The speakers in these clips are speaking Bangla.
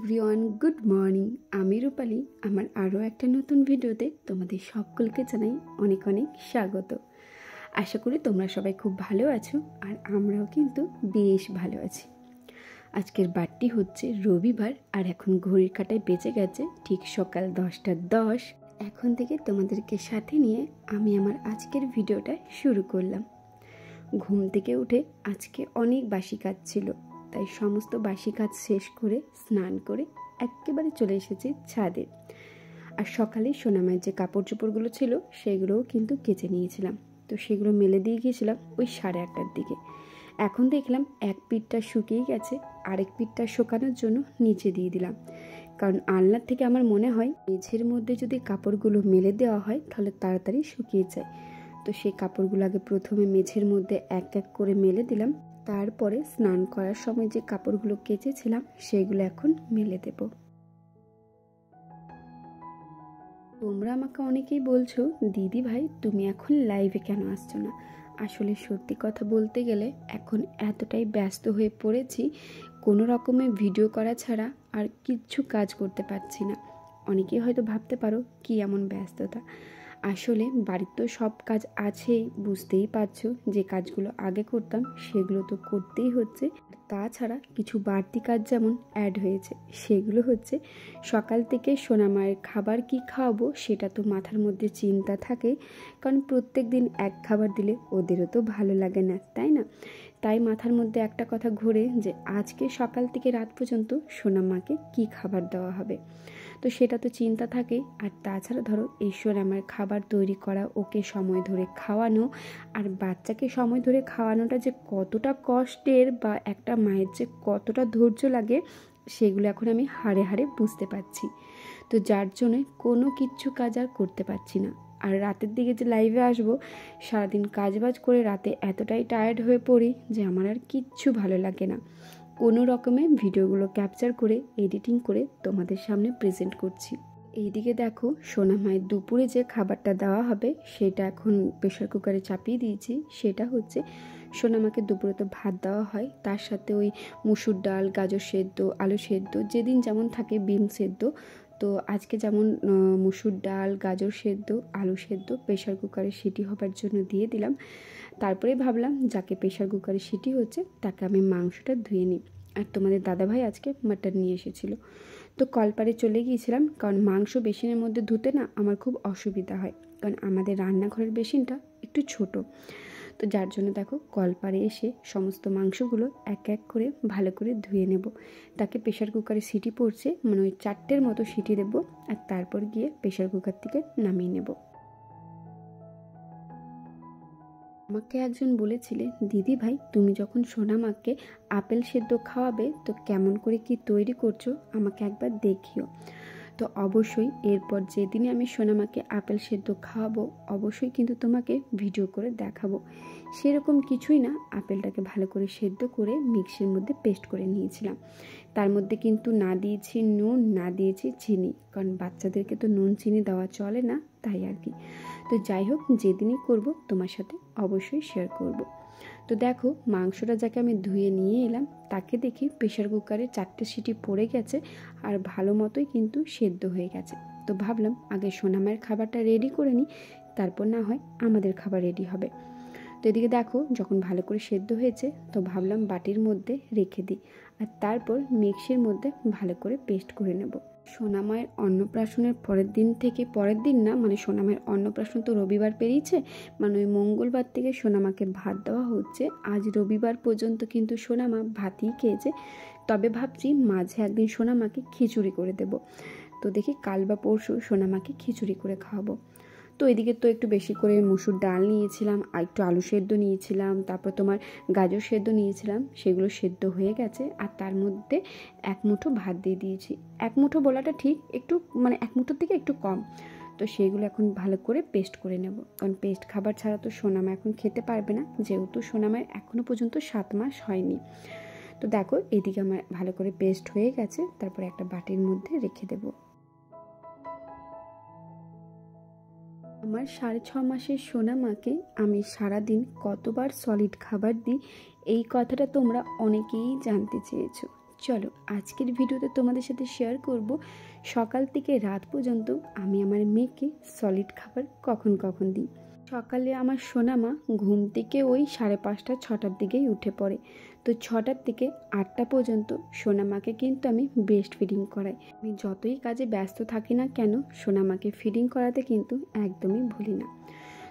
Everyone, good morning. আমি রূপালী। আমার আরও একটা নতুন ভিডিওতে তোমাদের সকলকে জানাই অনেক অনেক স্বাগত। আশা করি তোমরা সবাই খুব ভালো আছো, আর আমরাও কিন্তু বেশ ভালো আছি। আজকের বারটি হচ্ছে রবিবার, আর এখন ঘড়ির কাঁটায় বেজে গেছে ঠিক সকাল 10:10। এখন থেকে তোমাদেরকে সাথে নিয়ে আমি আমার আজকের ভিডিওটা শুরু করলাম। ঘুম থেকে উঠে আজকে অনেক বাসি কাজ ছিল, তাই সমস্ত বাসি কাজ শেষ করে স্নান করে একেবারে চলে এসেছি ছাদে। আর সকালে সোনামায়ের যে কাপড় চোপড়গুলো ছিল সেগুলোও কিন্তু কেচে নিয়েছিলাম, তো সেগুলো মেলে দিয়ে গিয়েছিলাম ওই 8:30টার দিকে। এখন দেখলাম এক পিঠটা শুকিয়ে গেছে, আরেক পিঠটা শুকানোর জন্য নিচে দিয়ে দিলাম, কারণ আলনার থেকে আমার মনে হয় মেঝের মধ্যে যদি কাপড়গুলো মেলে দেওয়া হয় তাহলে তাড়াতাড়ি শুকিয়ে যায়। তো সেই কাপড়গুলো আগে প্রথমে মেঝের মধ্যে এক এক করে মেলে দিলাম, তারপরে স্নান করার সময় যে কাপড়গুলো কেচেছিলাম সেগুলো এখন মেলে দেব। তোমরা আমাকে অনেকেই বলছো, দিদি ভাই তুমি এখন লাইভে কেন আসছো না? আসলে সত্যি কথা বলতে গেলে এখন এতটাই ব্যস্ত হয়ে পড়েছি, কোনো রকমের ভিডিও করা ছাড়া আর কিচ্ছু কাজ করতে পারছি না। অনেকেই হয়তো ভাবতে পারো কি এমন ব্যস্ততা। আসলে বাড়ির তো সব কাজ আছেই, বুঝতেই পারছো, যে কাজগুলো আগে করতাম সেগুলো তো করতেই হচ্ছে। তাছাড়া কিছু বাড়তি কাজ যেমন অ্যাড হয়েছে, সেগুলো হচ্ছে সকাল থেকে সোনামায়ের খাবার কি খাওয়াবো সেটা তো মাথার মধ্যে চিন্তা থাকে, কারণ প্রত্যেক দিন এক খাবার দিলে ওদেরও তো ভালো লাগে না, তাই না? তাই মাথার মধ্যে একটা কথা ঘোরে যে আজকে সকাল থেকে রাত পর্যন্ত সোনামাকে কি খাবার দেওয়া হবে, তো সেটা তো চিন্তা থাকে। আর তাছাড়া ধরো ঈশ্বর আমার খাবার তৈরি করা, ওকে সময় ধরে খাওয়ানো, আর বাচ্চাকে সময় ধরে খাওয়ানোটা যে কতটা কষ্টের বা একটা মায়ের যে কতটা ধৈর্য লাগে সেগুলো এখন আমি হাড়ে হাড়ে বুঝতে পারছি। তো যার জন্য কোনো কিচ্ছু কাজ আর করতে পারছি না। আর রাতের দিকে যে লাইভে আসবো, সারাদিন কাজবাজ করে রাতে এতটাই টায়ার্ড হয়ে পড়ি যে আমার আর কিচ্ছু ভালো লাগে না। কোনো রকমে ভিডিওগুলো ক্যাপচার করে এডিটিং করে তোমাদের সামনে প্রেজেন্ট করছি। এইদিকে দেখো সোনামায়ের দুপুরে যে খাবারটা দেওয়া হবে সেটা এখন প্রেশার কুকারে চাপিয়ে দিয়েছি। সেটা হচ্ছে সোনামাকে দুপুরে তো ভাত দেওয়া হয়, তার সাথে ওই মুসুর ডাল, গাজর সেদ্ধ, আলু সেদ্ধ, যেদিন যেমন থাকে বিন সেদ্ধ। তো আজকে যেমন মুসুর ডাল, গাজর সেদ্ধ, আলু সেদ্ধ প্রেশার কুকারে সিটি হবার জন্য দিয়ে দিলাম। তারপরে ভাবলাম যাকে প্রেশার কুকারে সিটি হচ্ছে তাকে আমি মাংসটা ধুয়ে নিই। আর তোমাদের দাদাভাই আজকে মাটন নিয়ে এসেছিলো, তো কলপারে চলে গিয়েছিলাম, কারণ মাংস বেসিনের মধ্যে ধুতে না আমার খুব অসুবিধা হয়, কারণ আমাদের রান্নাঘরের বেসিনটা একটু ছোট। তো যার জন্য দেখো কলপারে এসে সমস্ত মাংসগুলো এক এক করে ভালো করে ধুয়ে নেব। তাকে প্রেশার কুকারে সিটি পড়ছে, মানে ওই 4টের মতো সিটি দেবো, আর তারপর গিয়ে প্রেশার কুকার থেকে নামিয়ে নেব। আমাকে একজন বলেছিলে, দিদি ভাই তুমি যখন সোনামাকে আপেল সেদ্ধ খাওয়াবে তো কেমন করে কি তৈরি করছো আমাকে একবার দেখিও। তো অবশ্যই এরপর যেদিনই আমি সোনামাকে আপেল সেদ্ধ খাওয়াবো অবশ্যই কিন্তু তোমাকে ভিডিও করে দেখাবো। সেরকম কিছুই না, আপেলটাকে ভালো করে সেদ্ধ করে মিক্সির মধ্যে পেস্ট করে নিয়েছিলাম। তার মধ্যে কিন্তু না দিয়েছি নুন, না দিয়েছি চিনি, কারণ বাচ্চাদেরকে তো নুন চিনি দেওয়া চলে না, তাই আর কি। তো যাই হোক, যেদিনই করব তোমার সাথে অবশ্যই শেয়ার করব। তো দেখো মাংসটা যাকে আমি ধুয়ে নিয়ে এলাম তাকে দেখি প্রেশার কুকারে 4টে সিটি পড়ে গেছে, আর ভালো মতোই কিন্তু সেদ্ধ হয়ে গেছে। তো ভাবলাম আগে সোনামায়ের খাবারটা রেডি করে নিই, তারপর না হয় আমাদের খাবার রেডি হবে। তো এদিকে দেখো যখন ভালো করে সেদ্ধ হয়েছে তো ভাবলাম বাটির মধ্যে রেখে দিই, আর তারপর মিক্সির মধ্যে ভালো করে পেস্ট করে নেব। সোনামায়ের অন্নপ্রাশনের পরের দিন না, মানে সোনামায়ের অন্নপ্রাশন তো রবিবার পেরিয়েছে, মানে ওই মঙ্গলবার থেকে সোনামাকে ভাত দেওয়া হচ্ছে। আজ রবিবার পর্যন্ত কিন্তু সোনামা ভাতই খেয়েছে, তবে ভাবছি মাঝে একদিন সোনামাকে খিচুড়ি করে দেব। তো দেখি কাল বা পরশু সোনামাকে খিচুড়ি করে খাওয়াবো। তো এদিকে তো একটু বেশি করে মুসুর ডাল নিয়েছিলাম, আর একটু আলু সেদ্ধ নিয়েছিলাম, তারপর তোমার গাজর সেদ্ধ নিয়েছিলাম, সেগুলো সেদ্ধ হয়ে গেছে। আর তার মধ্যে এক মুঠো ভাত দিয়ে দিয়েছি। এক মুঠো বলাটা ঠিক, একটু মানে এক মুঠোর থেকে একটু কম। তো সেগুলো এখন ভালো করে পেস্ট করে নেব, কারণ পেস্ট খাবার ছাড়া তো সোনামা এখন খেতে পারবে না, যেহেতু সোনামায়ের এখনও পর্যন্ত 7 মাস হয়নি। তো দেখো এদিকে আমার ভালো করে পেস্ট হয়ে গেছে, তারপরে একটা বাটির মধ্যে রেখে দেবো। আমার 6.5 মাসের সোনামাকে আমি সারাদিন কতবার সলিড খাবার দিই এই কথাটা তোমরা অনেকেই জানতে চেয়েছো। চলো আজকের ভিডিওতে তোমাদের সাথে শেয়ার করব সকাল থেকে রাত পর্যন্ত আমি আমার মেয়েকে সলিড খাবার কখন কখন দিই। সকালে আমার সোনামা ঘুম থেকে ওই 5:30 6টার দিকেই উঠে পড়ে। তো 6টার থেকে 8টা পর্যন্ত সোনামাকে কিন্তু আমি ব্রেস্ট ফিডিং করাই। আমি যতই কাজে ব্যস্ত থাকি না কেন সোনামাকে ফিডিং করাতে কিন্তু একদমই ভুলি না।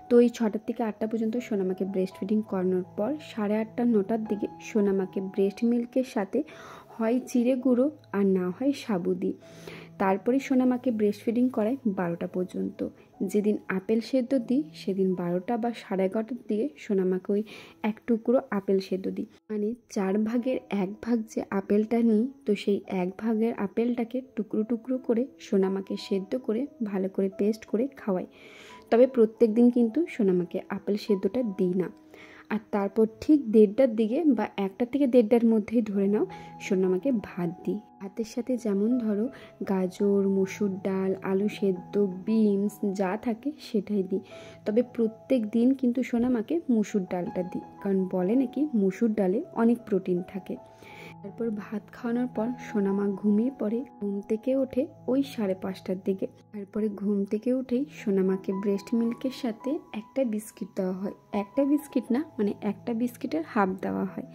তো এই 6টার থেকে 8টা পর্যন্ত সোনামাকে ব্রেস্ট ফিডিং করানোর পর 8:30 9টার দিকে সোনামাকে ব্রেস্ট মিল্কের সাথে হয় চিড়ে গুঁড়ো আর না হয় সাবু দিই। তারপরে সোনামাকে ব্রেস্ট ফিডিং করাই 12টা পর্যন্ত। যেদিন আপেল সেদ্ধ দিই সেদিন 12টা বা 11:30টার দিকে সোনামাকে ওই এক টুকরো আপেল সেদ্ধ দিই। মানে 4 ভাগের 1 ভাগ যে আপেলটা নিই, তো সেই 1 ভাগের আপেলটাকে টুকরো টুকরো করে সোনামাকে সেদ্ধ করে ভালো করে পেস্ট করে খাওয়াই। তবে প্রত্যেক দিন কিন্তু সোনামাকে আপেল সেদ্ধটা দিই না। আর তারপর ঠিক 1:30টার দিকে বা 1টা থেকে 1:30টার মধ্যেই ধরে নাও সোনামাকে ভাত দিই। ভাতের সাথে যেমন ধরো গাজর, মসুর ডাল, আলু সেদ্ধ, বিনস যা থাকে সেটাই দিই। তবে প্রত্যেক দিন কিন্তু সোনামাকে মসুর ডালটা দিই, কারণ বলে নাকি মসুর ডালে অনেক প্রোটিন থাকে। তারপর ভাত খাওয়ানোর পর সোনামা ঘুমিয়ে পড়ে। ঘুম থেকে ওঠে ওই 5:30টার দিকে। তারপরে ঘুম থেকে উঠেই সোনামাকে ব্রেস্ট মিল্কের সাথে একটা বিস্কিট দেওয়া হয়। একটা বিস্কিট না, মানে একটা বিস্কিটের হাফ দেওয়া হয়।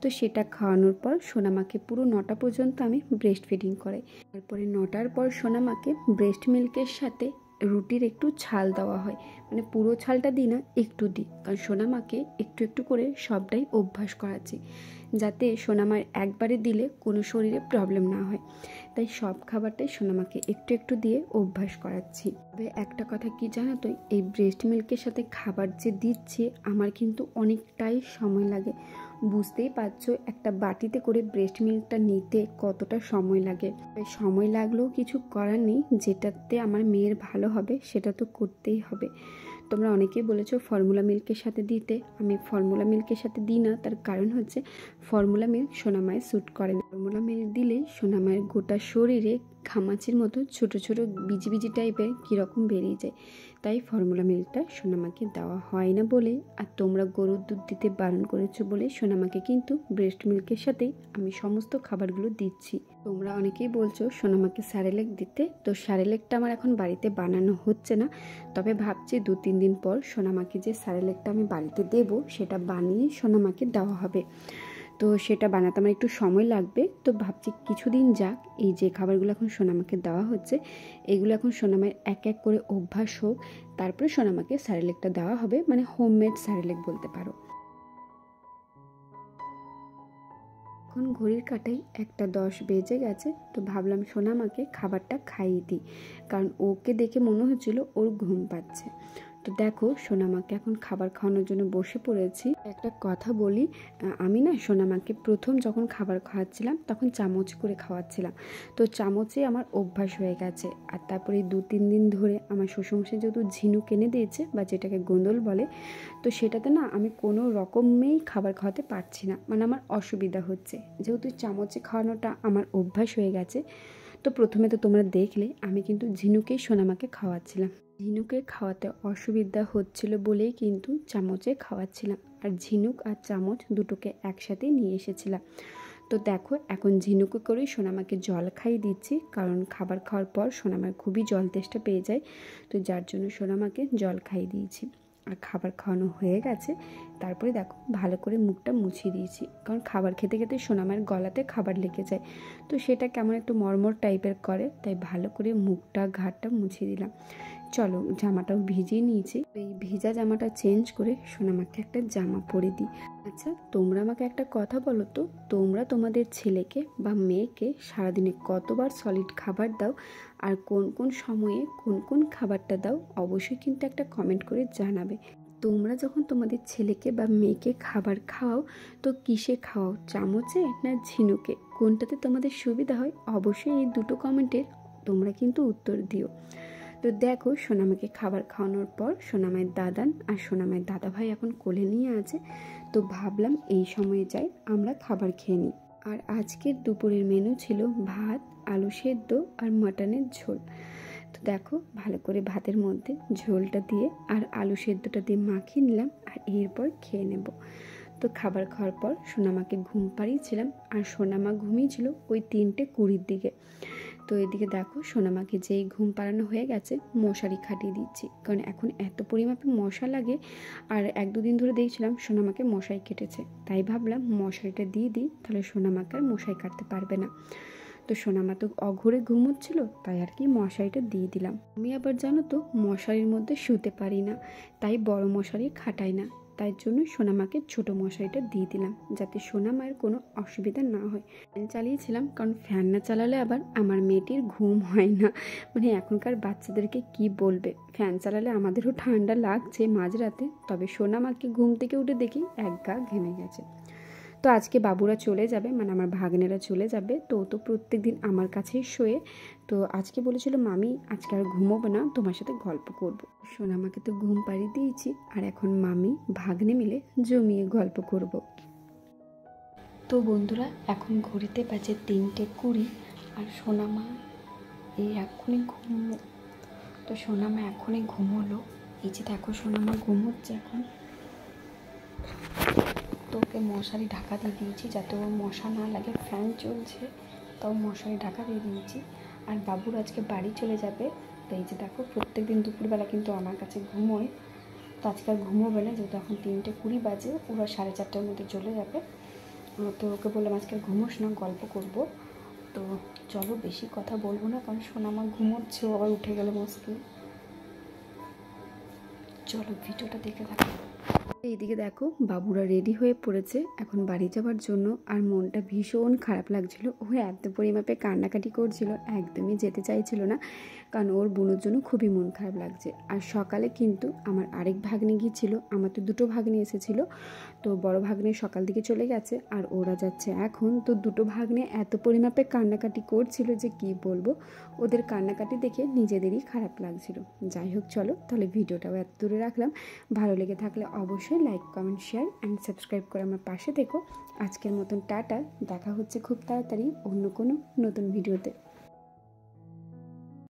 তো সেটা খাওয়ানোর পর সোনামাকে পুরো 9টা পর্যন্ত আমি ব্রেস্ট ফিডিং করাই। তারপরে 9টার পর সোনামাকে ব্রেস্ট মিল্কের সাথে রুটির একটু ছাল দেওয়া হয়। মানে পুরো ছালটা দিই না, একটু দিই, কারণ সোনামাকে একটু একটু করে সবটাই অভ্যাস করাচ্ছি, যাতে সোনামার একবারে দিলে কোনো শরীরে প্রবলেম না হয়। তাই সব খাবারটাই সোনামাকে একটু একটু দিয়ে অভ্যাস করাচ্ছি। তবে একটা কথা কি জানো তো, এই ব্রেস্ট মিল্কের সাথে খাবার যে দিচ্ছি আমার কিন্তু অনেকটাই সময় লাগে। বুঝতেই পারছো একটা বাটিতে করে ব্রেস্ট মিল্কটা নিতে কতটা সময় লাগে। সময় লাগলেও কিছু করার নেই, যেটাতে আমার মেয়ের ভালো হবে সেটা তো করতেই হবে। তোমরা অনেকেই বলেছো ফর্মুলা মিল্কের সাথে দিতে। আমি ফর্মুলা মিল্কের সাথে দিই না, তার কারণ হচ্ছে ফর্মুলা মিল্ক সোনামায় স্যুট করে না। ফর্মুলা মিল্ক দিলে সোনামায়ের গোটা শরীরে ঘামাচির মতো ছোট ছোট বিজি বিজি টাইপের কীরকম বেরিয়ে যায়। তাই ফর্মুলা মিল্কটা সোনামাকে দেওয়া হয় না বলে, আর তোমরা গরুর দুধ দিতে বারণ করেছো বলে সোনামাকে কিন্তু ব্রেস্ট মিল্কের সাথেই আমি সমস্ত খাবারগুলো দিচ্ছি। তোমরা অনেকেই বলছো সোনামাকে স্যারেলেক দিতে। তো স্যারেলেকটা আমার এখন বাড়িতে বানানো হচ্ছে না, তবে ভাবছি 2-3 দিন পর সোনামাকে যে স্যারেলেকটা আমি বাড়িতে দেবো সেটা বানিয়ে সোনামাকে দেওয়া হবে। তো সেটা বানাতে আমার একটু সময় লাগবে। তো ভাবছি কিছুদিন যাক, এই যে খাবারগুলো এখন সোনামাকে দেওয়া হচ্ছে এগুলো এখন সোনামায়ের এক এক করে অভ্যাস হোক, তারপরে সোনামাকে স্যারেলেকটা দেওয়া হবে, মানে হোমমেড স্যারেলেক বলতে পারো। এখন ঘড়ির কাঁটায় 1:10 বেজে গেছে। তো ভাবলাম সোনামাকে খাবারটা খাইয়ে দিই, কারণ ওকে দেখে মনে হচ্ছিল ওর ঘুম পাচ্ছে। তো দেখো সোনামাকে এখন খাবার খাওয়ানোর জন্য বসে পড়েছি। একটা কথা বলি, আমি না সোনামাকে প্রথম যখন খাবার খাওয়াচ্ছিলাম তখন চামচ করে খাওয়াচ্ছিলাম। তো চামচে আমার অভ্যাস হয়ে গেছে। আর তারপরে 2-3 দিন ধরে আমার শ্বশুরমশাই যেহেতু ঝিনুক এনে দিয়েছে, বা যেটাকে গোন্দল বলে, তো সেটাতে না আমি কোনো রকমেই খাবার খাওয়াতে পারছি না, মানে আমার অসুবিধা হচ্ছে। যেহেতু চামচে খাওয়ানোটা আমার অভ্যাস হয়ে গেছে, তো প্রথমে তো তোমরা দেখলে আমি কিন্তু ঝিনুকেই সোনামাকে খাওয়াচ্ছিলাম। ঝিনুকে খাওয়াতে অসুবিধা হচ্ছিল বলেই কিন্তু চামচে খাওয়াচ্ছিলাম, আর ঝিনুক আর চামচ দুটোকে একসাথেই নিয়ে এসেছিলাম। তো দেখো এখন ঝিনুকে করেই সোনামাকে জল খাইয়ে দিচ্ছি, কারণ খাবার খাওয়ার পর সোনামার খুবই জল তেষ্টা পেয়ে যায়। তো যার জন্য সোনামাকে জল খাইয়ে দিয়েছি। আর খাবার খাওয়ানো হয়ে গেছে, তারপরে দেখো ভালো করে মুখটা মুছিয়ে দিয়েছি, কারণ খাবার খেতে খেতে সোনামার গলাতে খাবার লেগে যায়, তো সেটা কেমন একটু মরমর টাইপের করে, তাই ভালো করে মুখটা ঘাটটা মুছিয়ে দিলাম। চলো জামাটাও ভিজিয়ে নিয়েছি, এই ভিজা জামাটা চেঞ্জ করে সোনামাকে একটা জামা পরে দিই। আচ্ছা তোমরা আমাকে একটা কথা বলো তো, তোমরা তোমাদের ছেলেকে বা মেয়েকে সারাদিনে কতবার সলিড খাবার দাও, আর কোন কোন সময়ে কোন কোন খাবারটা দাও, অবশ্যই কিন্তু একটা কমেন্ট করে জানাবে। তোমরা যখন তোমাদের ছেলেকে বা মেয়েকে খাবার খাওয়াও তো কিসে খাওয়াও, চামচে না ঝিনুকে, কোনটাতে তোমাদের সুবিধা হয়, অবশ্যই এই দুটো কমেন্টের তোমরা কিন্তু উত্তর দিও। তো দেখো সোনামাকে খাবার খাওয়ানোর পর সোনামায়ের দাদান আর সোনামায়ের দাদাভাই এখন কোলে নিয়ে আছে। তো ভাবলাম এই সময়ে যাই আমরা খাবার খেয়ে নিই। আর আজকের দুপুরের মেনু ছিল ভাত, আলু সেদ্ধ আর মাটনের ঝোল। তো দেখো ভালো করে ভাতের মধ্যে ঝোলটা দিয়ে আর আলু সেদ্ধটা দিয়ে মাখিয়ে নিলাম, আর এরপর খেয়ে নেব। তো খাবার খাওয়ার পর সোনামাকে ঘুম পাড়িয়েছিলাম, আর সোনামা ঘুমিয়েছিল ওই 3:20-র দিকে। তো এদিকে দেখো সোনামাকে যেই ঘুম পাড়ানো হয়ে গেছে মশারি খাটিয়ে দিচ্ছি, কারণ এখন এত পরিমাপে মশা লাগে। আর 1-2 দিন ধরে দেখছিলাম সোনামাকে মশাই কেটেছে, তাই ভাবলাম মশারিটা দিয়ে দিই, তাহলে সোনামাকে আর মশাই কাটতে পারবে না। তো সোনামা তো অঘরে ঘুমোচ্ছিল, তাই আর কি মশারিটা দিয়ে দিলাম। আমি আবার জানো তো মশারির মধ্যে শুতে পারি না, তাই বড় মশারি খাটাই না, তাই জন্য সোনামাকে ছোট মশারিটা দিয়ে দিলাম, যাতে সোনামায়ের কোনো অসুবিধা না হয়। ফ্যান চালিয়েছিলাম, কারণ ফ্যান না চালালে আবার আমার মেয়েটির ঘুম হয় না। মানে এখনকার বাচ্চাদেরকে কি বলবে, ফ্যান চালালে আমাদেরও ঠান্ডা লাগছে মাঝরাতে, তবে সোনামাকে ঘুম থেকে উঠে দেখি এক গা ঘেমে গেছে। তো আজকে বাবুরা চলে যাবে, মানে আমার ভাগ্নেরা চলে যাবে, তো ও তো প্রত্যেক দিন আমার কাছেই শোয়ে। তো আজকে বলেছিল মামি আজকে আর ঘুমোবো না, তোমার সাথে গল্প করব। সোনামাকে তো ঘুম পাড়িয়ে দিয়েছি, আর এখন মামি ভাগ্নে মিলে জমিয়ে গল্প করব। তো বন্ধুরা এখন ঘড়িতে বাজে 3:20, আর সোনামা সোনামা এখনই ঘুমোলো। এই যে দেখো সোনামা ঘুমোচ্ছে এখন। তো ওকে মশারি ঢাকা দিয়ে দিয়েছি যাতে ওর মশা না লাগে, ফ্যান চলছে তাও মশারি ঢাকা দিয়ে দিয়েছি। আর বাবুর আজকে বাড়ি চলে যাবে, তো এই যে দেখো প্রত্যেক দিন দুপুরবেলা কিন্তু আমার কাছে ঘুমোয়, তো আজকে আর ঘুমোবে না, যেহেতু এখন 3:20 বাজে, ওরা 4:30টার মধ্যে চলে যাবে। তো ওকে বললাম আজকে আর ঘুমোস না, গল্প করব। তো চলো বেশি কথা বলবো না, কারণ সোনামা ঘুমোচ্ছে, ও আবার উঠে গেলে মুশকিল। চলো ভিডিওটা দেখে থাকো। এইদিকে দেখো বাবুরা রেডি হয়ে পড়েছে এখন বাড়ি যাওয়ার জন্য, আর মনটা ভীষণ খারাপ লাগছিল। ও এত পরিমাপে কান্নাকাটি করছিল, একদমই যেতে চাইছিল না, কারণ ওর বোনের জন্য খুবই মন খারাপ লাগছে। আর সকালে কিন্তু আমার আরেক ভাগ্নে গিয়েছিল, আমার তো 2 ভাগ্নে এসেছিলো। তো বড় ভাগ্নে সকাল দিকে চলে গেছে, আর ওরা যাচ্ছে এখন। তো 2 ভাগ্নে এত পরিমাপে কান্নাকাটি করছিল যে কি বলবো, ওদের কান্নাকাটি দেখে নিজেদেরই খারাপ লাগছিল। যাই হোক চলো তাহলে ভিডিওটাও এত দূরে রাখলাম। ভালো লেগে থাকলে অবশ্যই like, comment, share and subscribe করে আমার পাশে থেকো। আজকের মতন টাটা, দেখা হচ্ছে খুব তাড়াতাড়ি অন্য কোনো নতুন ভিডিওতে।